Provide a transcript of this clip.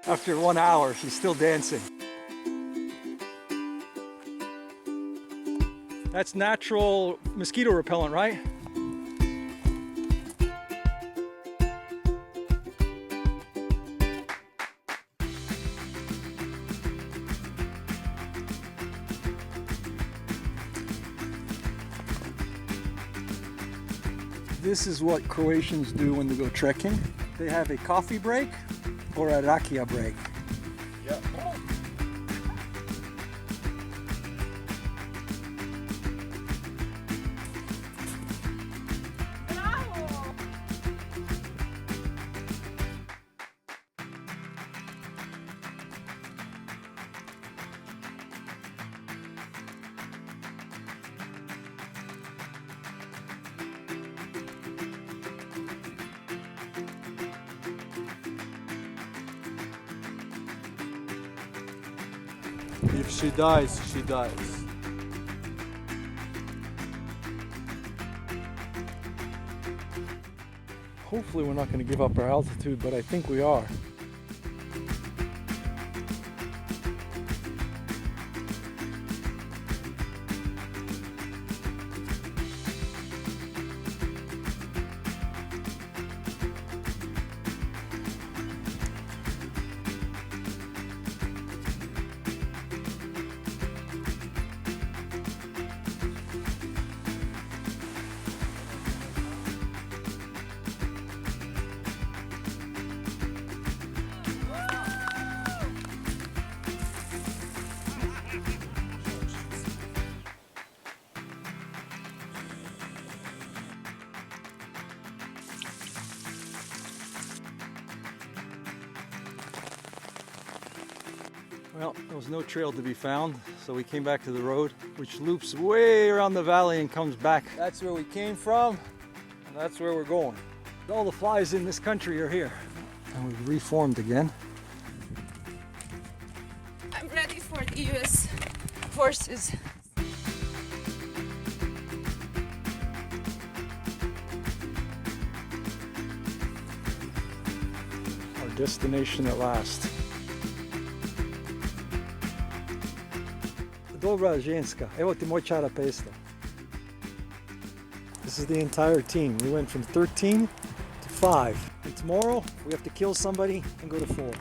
After 1 hour, she's still dancing. That's natural mosquito repellent, right? This is what Croatians do when they go trekking. They have a coffee break or a rakia break. Yeah. If she dies, she dies. Hopefully we're not going to give up our altitude, but I think we are. Well, there was no trail to be found, so we came back to the road, which loops way around the valley and comes back. That's where we came from, and that's where we're going. All the flies in this country are here. And we've reformed again. I'm ready for the US forces. Our destination at last. Dobra ženska, evo ti moj čarapesta. This is the entire team. We went from 13 to 5. And tomorrow we have to kill somebody and go to 4.